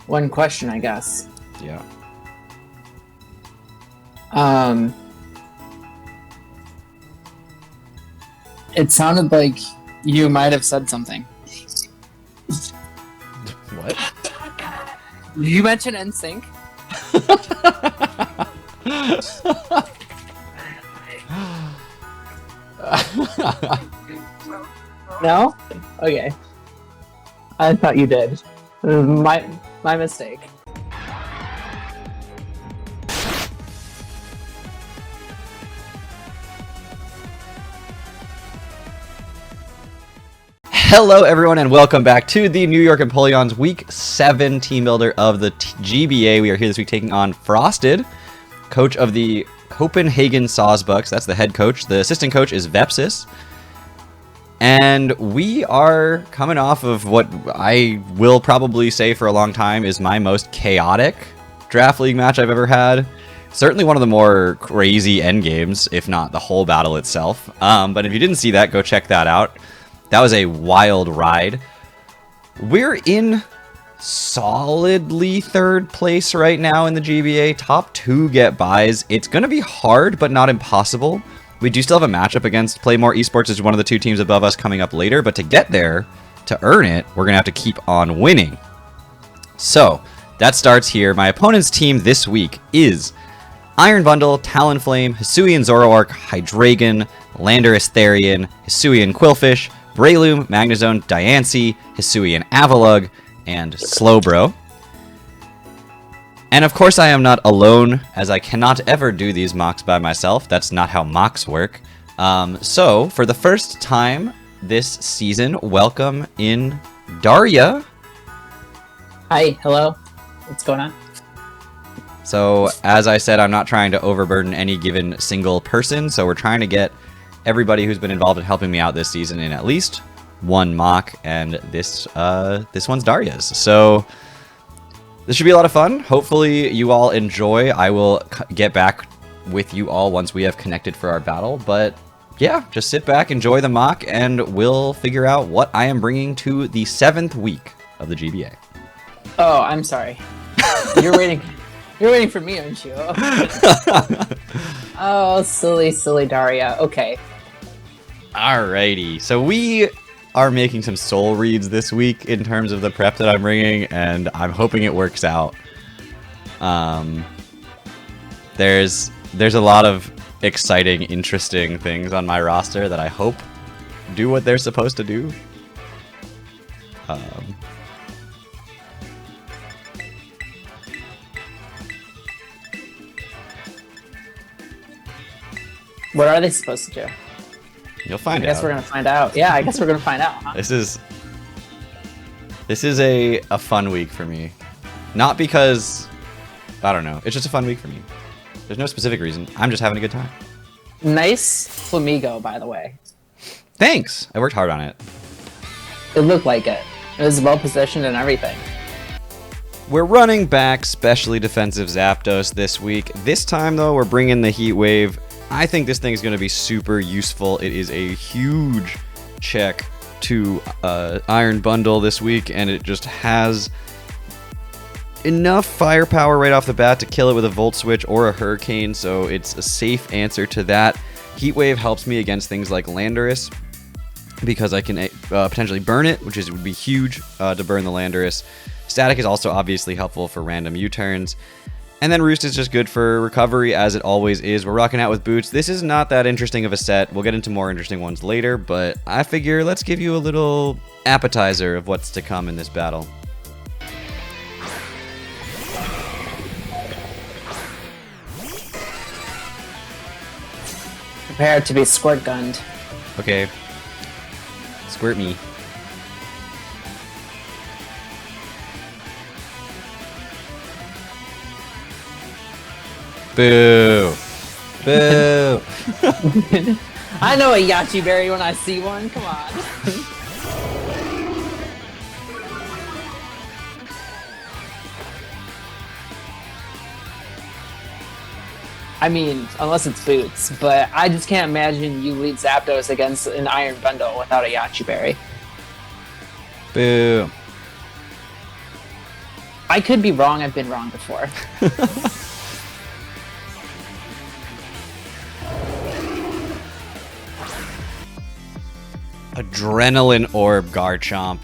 one question, I guess. Yeah. It sounded like you might have said something. What? You mentioned NSYNC. No? Okay. I thought you did. My mistake. Hello, everyone, and welcome back to the New York Empoleon's Week 7 team builder of the GBA. We are here this week taking on Frosted, coach of the Copenhagen Sawsbucks. That's the head coach. The assistant coach is Vepsis. And we are coming off of what I will probably say for a long time is my most chaotic draft league match I've ever had. Certainly one of the more crazy end games, if not the whole battle itself. But if you didn't see that, go check that out. That was a wild ride. We're in solidly third place right now in the GBA. Top 2 get buys. It's going to be hard, but not impossible. We do still have a matchup against Playmore Esports, is one of the 2 teams above us coming up later. But to get there, to earn it, we're going to have to keep on winning. So that starts here. My opponent's team this week is Iron Bundle, Talonflame, Hisuian Zoroark, Hydreigon, Landorus Therian, Hisuian Quillfish, Breloom, Magnezone, Diancie, Hisuian Avalugg, and Slowbro. And of course I am not alone, as I cannot ever do these mocks by myself. That's not how mocks work. So, for the first time this season, welcome in Daria. Hi, hello. What's going on? So, as I said, I'm not trying to overburden any given single person, so we're trying to get everybody who's been involved in helping me out this season in at least one mock, and this one's Daria's. So this should be a lot of fun. Hopefully you all enjoy. I will get back with you all once we have connected for our battle. But yeah, just sit back, enjoy the mock, and we'll figure out what I am bringing to the 7th week of the GBA. Oh, I'm sorry. You're waiting. You're waiting for me, aren't you? Oh, silly Daria. Okay. Alrighty, so we are making some soul reads this week in terms of the prep that I'm bringing, and I'm hoping it works out. There's a lot of exciting, interesting things on my roster that I hope do what they're supposed to do. What are they supposed to do? You'll find out. I guess we're gonna find out. Yeah, I guess we're gonna find out. Huh? This is a fun week for me. Not because, I don't know, it's just a fun week for me. There's no specific reason. I'm just having a good time. Nice Flamigo, by the way. Thanks! I worked hard on it. It looked like it. It was well positioned and everything. We're running back specially defensive Zapdos this week. This time, though, we're bringing the Heat Wave. I think this thing is going to be super useful. It is a huge check to Iron Bundle this week, and it just has enough firepower right off the bat to kill it with a Volt Switch or a Hurricane, so it's a safe answer to that. Heat Wave helps me against things like Landorus, because I can potentially burn it, which would be huge to burn the Landorus. Static is also obviously helpful for random U-turns. And then Roost is just good for recovery, as it always is. We're rocking out with Boots. This is not that interesting of a set. We'll get into more interesting ones later, but I figure let's give you a little appetizer of what's to come in this battle. Prepare to be squirt gunned. Okay. Squirt me. Boo. Boo. I know a Yachi Berry when I see one. Come on. I mean, unless it's Boots, but I just can't imagine you lead Zapdos against an Iron Bundle without a Yachi Berry. Boo. I could be wrong. I've been wrong before. Adrenaline Orb Garchomp.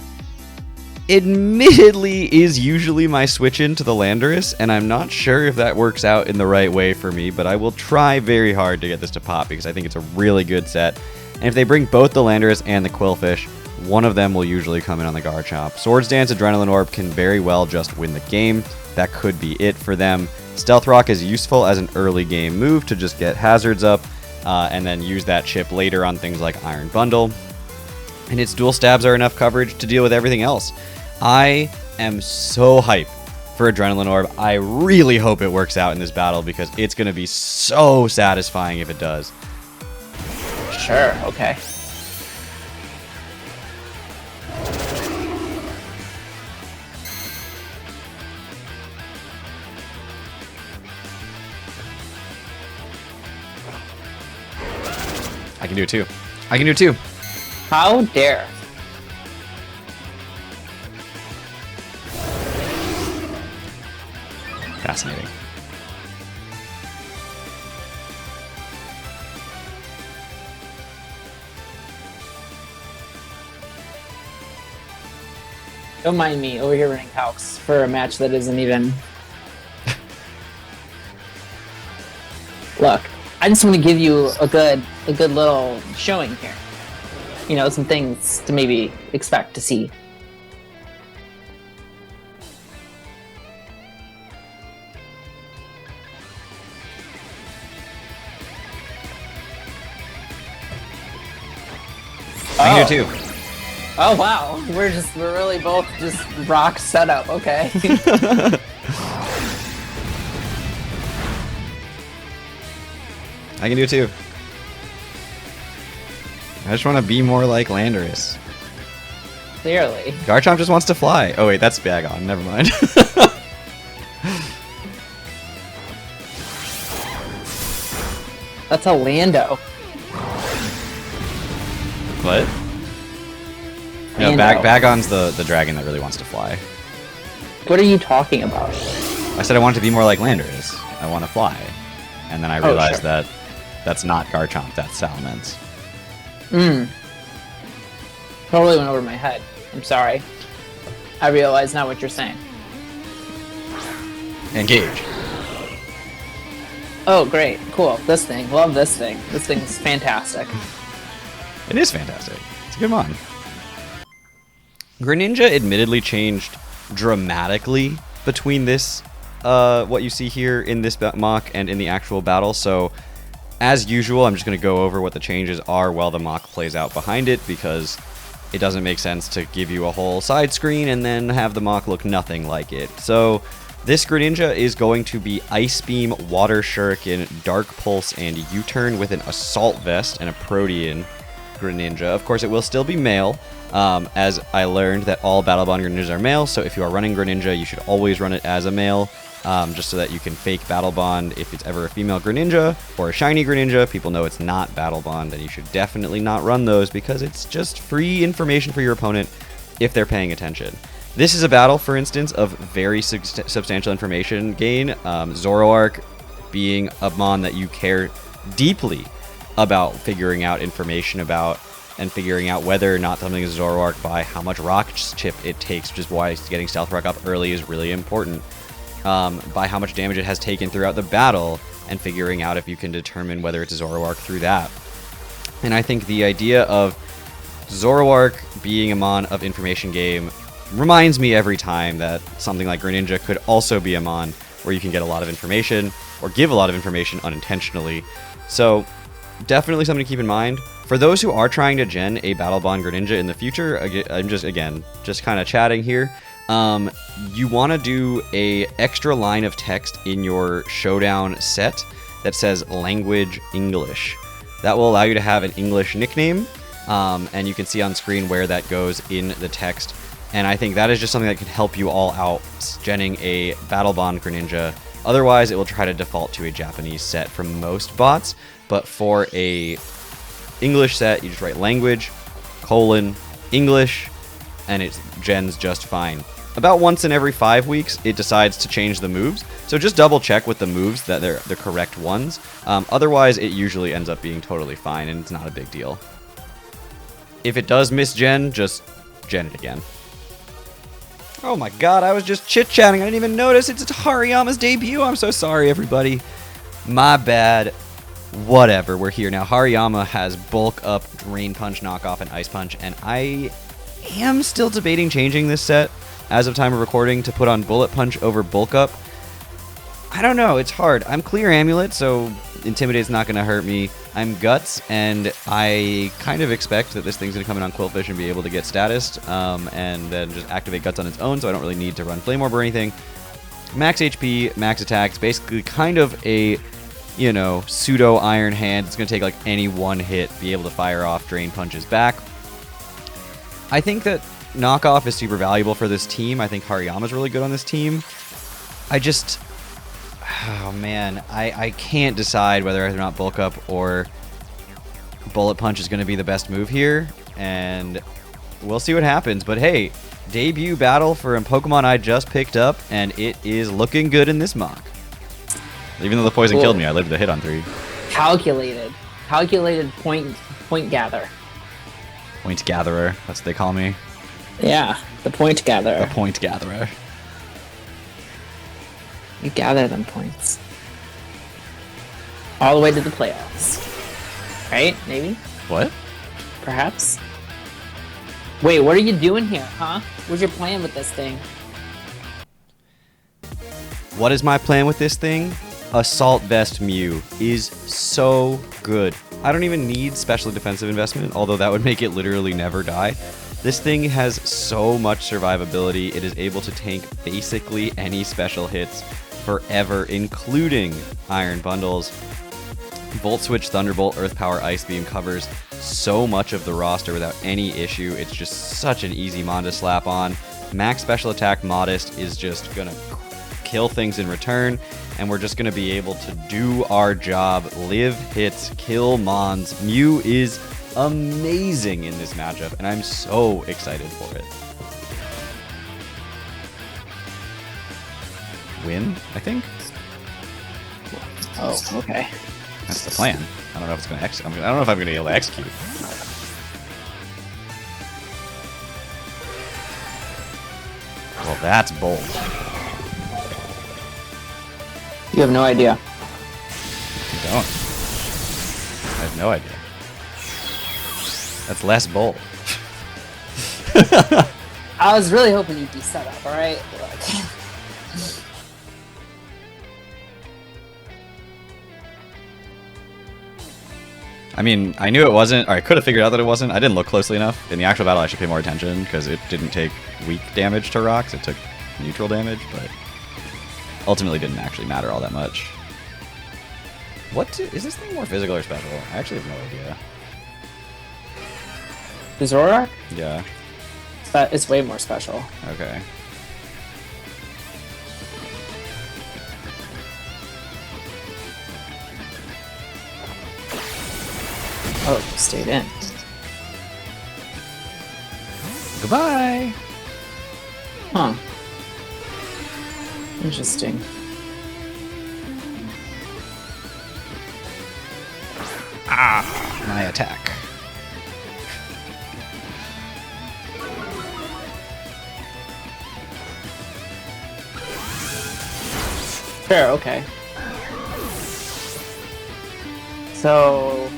Admittedly is usually my switch into the Landorus, and I'm not sure if that works out in the right way for me, but I will try very hard to get this to pop because I think it's a really good set. And if they bring both the Landorus and the Quillfish, one of them will usually come in on the Garchomp. Swords Dance Adrenaline Orb can very well just win the game. That could be it for them. Stealth Rock is useful as an early game move to just get hazards up, and then use that chip later on things like Iron Bundle. And its dual stabs are enough coverage to deal with everything else. I am so hyped for Adrenaline Orb. I really hope it works out in this battle because it's going to be so satisfying if it does. Sure, okay. I can do it too. I can do it too. How dare. Fascinating. Don't mind me over here running calcs for a match that isn't even... Look, I just want to give you a good little showing here. You know, some things to maybe expect to see. I can do it too. Oh wow, we're really both just rock setup. Okay. I can do it too. I just want to be more like Landorus. Clearly. Garchomp just wants to fly. Oh wait, that's Bagon. Never mind. That's a Lando. What? No, Bagon's the dragon that really wants to fly. What are you talking about? I said I wanted to be more like Landorus. I want to fly. And then I realized that that's not Garchomp, that's Salamence. Totally went over my head. I'm sorry. I realize now what you're saying. Engage. Oh, great. Cool. This thing. Love this thing. This thing's fantastic. It is fantastic. It's a good mon. Greninja admittedly changed dramatically between this, what you see here in this mock and in the actual battle. So, as usual, I'm just going to go over what the changes are while the mock plays out behind it because it doesn't make sense to give you a whole side screen and then have the mock look nothing like it. So, this Greninja is going to be Ice Beam, Water Shuriken, Dark Pulse, and U-Turn with an Assault Vest and a Protean Greninja. Of course, it will still be male, as I learned that all Battle Bond Greninjas are male, so if you are running Greninja, you should always run it as a male, just so that you can fake Battle Bond if it's ever a female Greninja or a shiny Greninja. People know it's not Battle Bond, and you should definitely not run those because it's just free information for your opponent if they're paying attention. This is a battle, for instance, of very substantial information gain. Zoroark being a mon that you care deeply about figuring out information about and figuring out whether or not something is Zoroark by how much rock chip it takes, which is why getting Stealth Rock up early is really important. By how much damage it has taken throughout the battle and figuring out if you can determine whether it's Zoroark through that. And I think the idea of Zoroark being a mon of information game reminds me every time that something like Greninja could also be a mon where you can get a lot of information or give a lot of information unintentionally. So definitely something to keep in mind. For those who are trying to gen a Battle Bond Greninja in the future, I'm just kind of chatting here. You want to do a extra line of text in your Showdown set that says language English. That will allow you to have an English nickname, and you can see on screen where that goes in the text. And I think that is just something that can help you all out genning a Battle Bond Greninja. Otherwise, it will try to default to a Japanese set from most bots. But for a English set, you just write language, English, and it gens just fine. about once in every 5 weeks, it decides to change the moves. So just double check with the moves that they're the correct ones. Otherwise, it usually ends up being totally fine, and it's not a big deal. If it does miss gen, just gen it again. Oh my god, I was just chit-chatting. I didn't even notice. It's Hariyama's debut. I'm so sorry, everybody. My bad. Whatever, we're here now. Hariyama has Bulk Up, Drain Punch, Knockoff, and Ice Punch, and I am still debating changing this set as of time of recording to put on Bullet Punch over Bulk Up. I don't know, it's hard. I'm Clear Amulet, so Intimidate's not going to hurt me. I'm Guts, and I kind of expect that this thing's going to come in on Quillfish and be able to get statused, and then just activate Guts on its own, so I don't really need to run Flame Orb or anything. Max HP, max attack. It's basically kind of a, you know, pseudo Iron Hand. It's going to take like any one hit, be able to fire off Drain Punches back. I think that Knockoff is super valuable for this team. I think Hariyama's really good on this team. Oh man, I can't decide whether or not Bulk Up or Bullet Punch is going to be the best move here, and we'll see what happens. But hey, debut battle for a Pokemon I just picked up, and it is looking good in this mock. Even though the poison killed me, I lived a hit on 3. Calculated point gather. Point gatherer, that's what they call me. Yeah, the point gatherer. The point gatherer. You gather them points. All the way to the playoffs. Right? Maybe? What? Perhaps? Wait, what are you doing here, huh? What's your plan with this thing? What is my plan with this thing? Assault Vest Mew is so good. I don't even need special defensive investment, although that would make it literally never die. This thing has so much survivability. It is able to tank basically any special hits forever, including Iron Bundles. Volt Switch, Thunderbolt, Earth Power, Ice Beam covers so much of the roster without any issue. It's just such an easy mon to slap on. Max Special Attack Modest is just gonna kill things in return, and we're just gonna be able to do our job, live hits, kill mons. Mew is amazing in this matchup, and I'm so excited for it. Win, I think. Oh, okay. That's the plan. I don't know if it's gonna I don't know if I'm gonna be able to execute. Well, that's bold. You have no idea. I don't. I have no idea. That's less bold. I was really hoping you'd be set up, alright? I mean, I knew it wasn't, or I could have figured out that it wasn't. I didn't look closely enough. In the actual battle, I should pay more attention, because it didn't take weak damage to rocks. It took neutral damage, but ultimately didn't actually matter all that much. Is this thing more physical or special? I actually have no idea. The Zoroark? Yeah. It's way more special. Okay. Oh, stayed in. Goodbye! Huh. Interesting. Ah, my attack. Sure, okay. So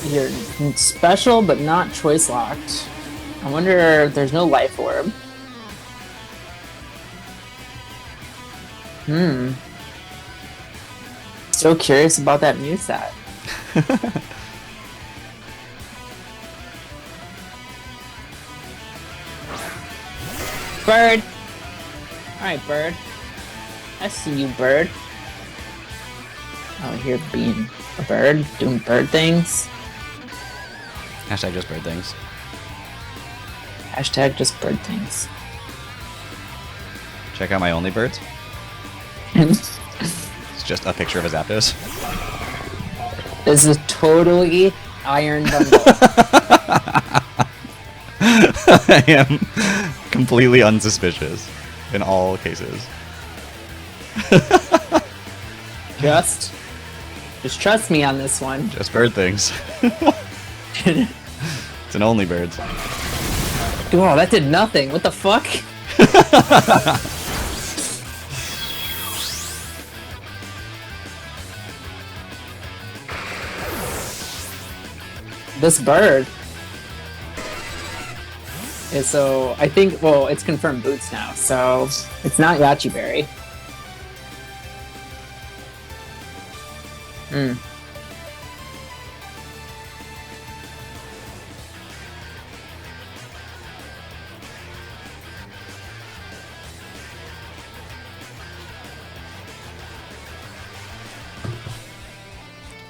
you're special but not choice locked. I wonder if there's no life orb. Still curious about that Mew set. Bird! Alright, Bird. I see you, Bird. Oh, here being a bird, doing bird things. Hashtag just bird things. Hashtag just bird things. Check out my only birds. It's just a picture of a Zapdos. This is totally Iron Bundle. I am completely unsuspicious in all cases. Just trust me on this one. Just bird things. It's an only birds. Oh, that did nothing. What the fuck? This bird is so, I think, well, it's confirmed boots now, so it's not Yachi Berry. Hmm.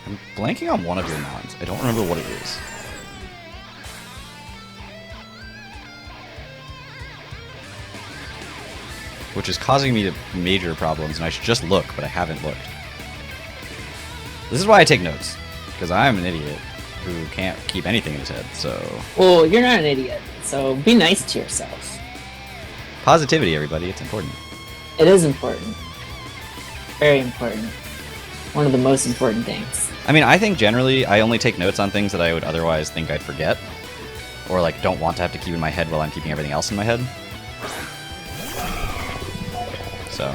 I'm blanking on one of your mons. I don't remember what it is. Which is causing me major problems, and I should just look, but I haven't looked. This is why I take notes, because I'm an idiot who can't keep anything in his head, so... Well, you're not an idiot, so be nice to yourself. Positivity, everybody. It's important. It is important. Very important. One of the most important things. I mean, I think generally I only take notes on things that I would otherwise think I'd forget, or like don't want to have to keep in my head while I'm keeping everything else in my head. So...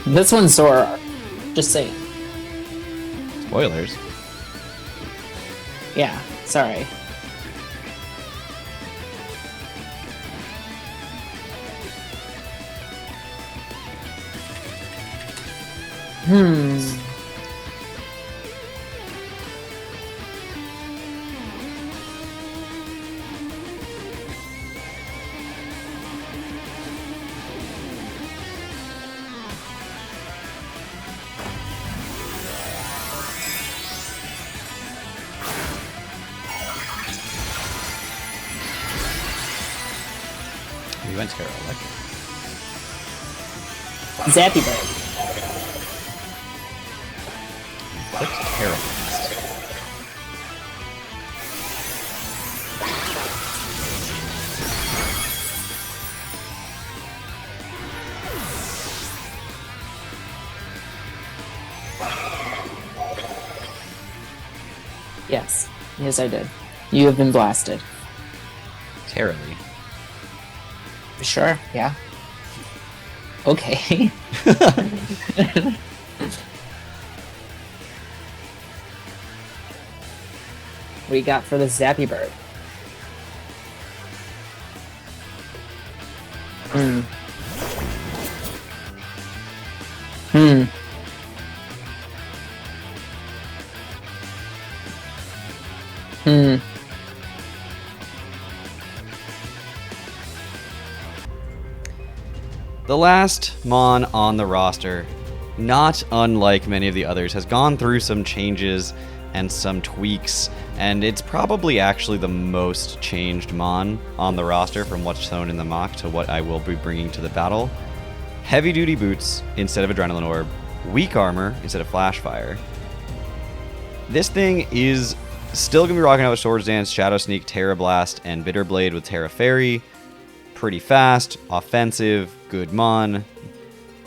This one's Zora. Just saying. Spoilers. Yeah, sorry. We went Terra Electric. Zappy Bird. Clicked Terra Blast. Yes. Yes, I did. You have been blasted. Terribly. Sure, yeah. Okay. What do you got for the Zappy Bird? The last Mon on the roster, not unlike many of the others, has gone through some changes and some tweaks, and it's probably actually the most changed Mon on the roster from what's shown in the mock to what I will be bringing to the battle. Heavy duty boots instead of Adrenaline Orb, weak armor instead of Flash Fire. This thing is still going to be rocking out with Swords Dance, Shadow Sneak, Terra Blast, and Bitter Blade with Terra Fairy. Pretty fast, offensive, good Mon,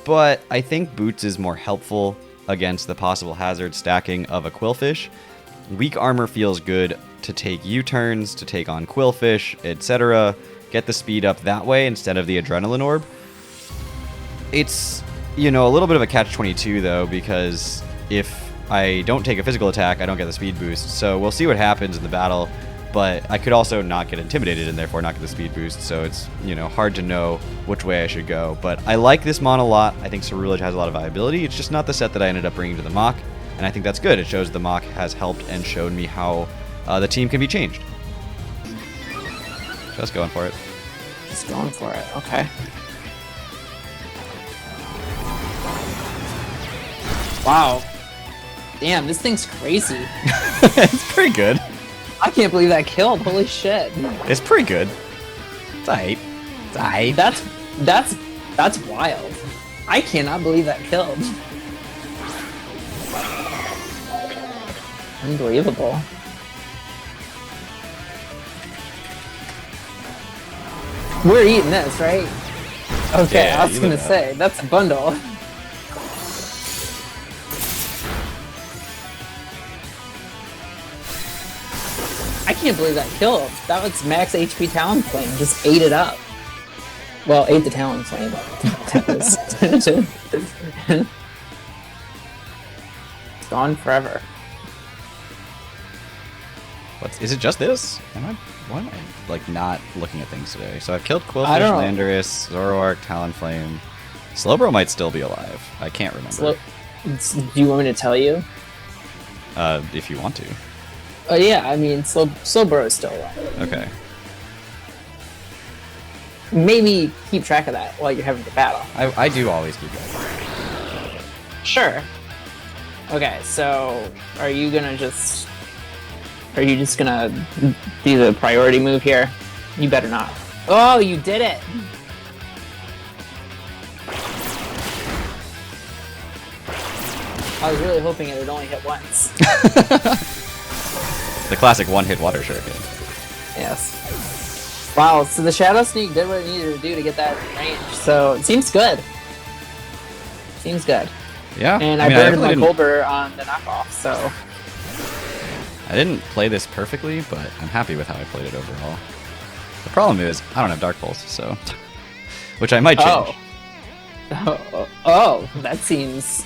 but I think Boots is more helpful against the possible hazard stacking of a Quillfish. Weak armor feels good to take U-turns, to take on Quillfish, etc. Get the speed up that way instead of the Adrenaline Orb. It's, you know, a little bit of a catch-22 though, because if I don't take a physical attack, I don't get the speed boost, so we'll see what happens in the battle. But I could also not get intimidated and therefore not get the speed boost, so it's, you know, hard to know which way I should go. But I like this Mon a lot. I think Cerulege has a lot of viability. It's just not the set that I ended up bringing to the mock, and I think that's good. It shows the mock has helped and showed me how the team can be changed. Just going for it. Just going for it, okay. Wow. Damn, this thing's crazy. It's pretty good. I can't believe that killed. Holy shit. It's pretty good. It's aight. It's aight. That's wild. I cannot believe that killed. Unbelievable. We're eating this, right? Okay, Yeah, I was gonna say, that's a bundle. I can't believe that kill. That was max HP Talonflame. Just ate it up. Well, ate the Talonflame. It's gone forever. Is it just this? Why am I like not looking at things today? So I've killed Quillfish, Landorus, Zoroark, Talonflame. Slowbro might still be alive. I can't remember. Do you want me to tell you? If you want to. Oh yeah, I mean, Slowbro is still alive. Okay. Maybe keep track of that while you're having the battle. I do always keep track. Sure. Okay, so are you just gonna do the priority move here? You better not. Oh, you did it! I was really hoping it would only hit once. The classic one-hit water shuriken. Yes. Wow, so the Shadow Sneak did what it needed to do to get that range, so it seems good. Seems good. Yeah. And I burned my Colbur on the knockoff, so... I didn't play this perfectly, but I'm happy with how I played it overall. The problem is, I don't have Dark Pulse, so... Which I might change. Oh, that seems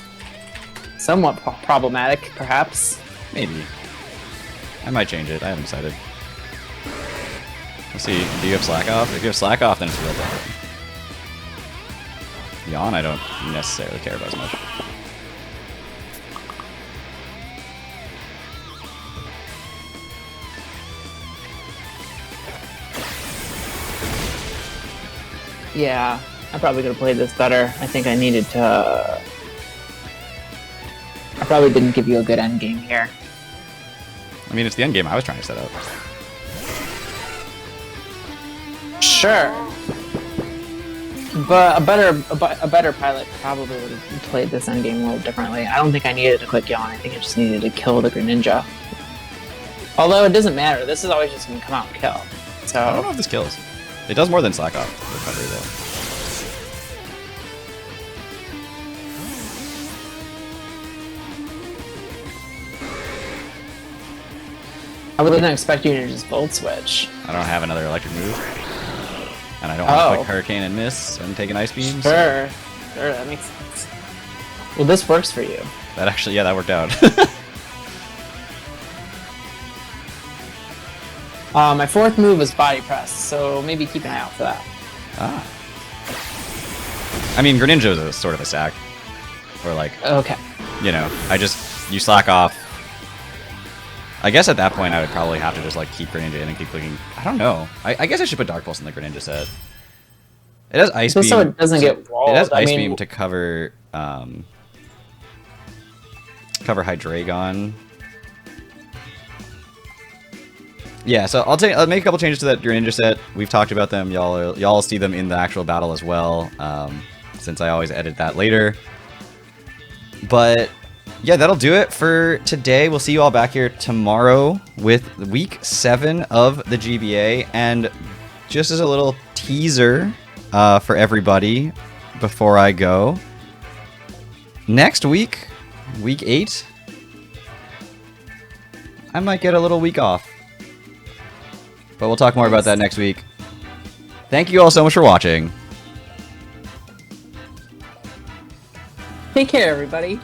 somewhat problematic, perhaps. Maybe. I might change it. I haven't decided. Let's see. Do you have Slack Off? If you have Slack Off, then it's real bad. Yawn, I don't necessarily care about as much. Yeah, I probably could have played this better. I think I needed to... I probably didn't give you a good end game here. I mean, it's the end game I was trying to set up. Sure. But a better pilot probably would have played this end game a little differently. I don't think I needed to click Yawn. I think I just needed to kill the Greninja. Although it doesn't matter. This is always just going to come out and kill. So I don't know if this kills. It does more than Slack Off recovery, though. I wouldn't expect you to just Volt Switch. I don't have another electric move. And I don't want to click Hurricane and miss and take an Ice Beam. Sure, that makes sense. Well, this works for you. That actually, yeah, that worked out. My fourth move is Body Press, so maybe keep an eye out for that. Ah. I mean, Greninja is a sort of a sack. Or like, okay. You know, you Slack Off. I guess at that point I would probably have to just like keep Greninja in and keep clicking. I don't know. I guess I should put Dark Pulse in the Greninja set. It has Ice Beam. So it doesn't get walled. It has Ice Beam to cover cover Hydreigon. Yeah, so I'll make a couple changes to that Greninja set. We've talked about them. Y'all see them in the actual battle as well. Since I always edit that later. But yeah, that'll do it for today. We'll see you all back here tomorrow with week 7 of the GBA. And just as a little teaser for everybody before I go, next week, week 8, I might get a little week off. But we'll talk more about that next week. Thank you all so much for watching. Take care, everybody.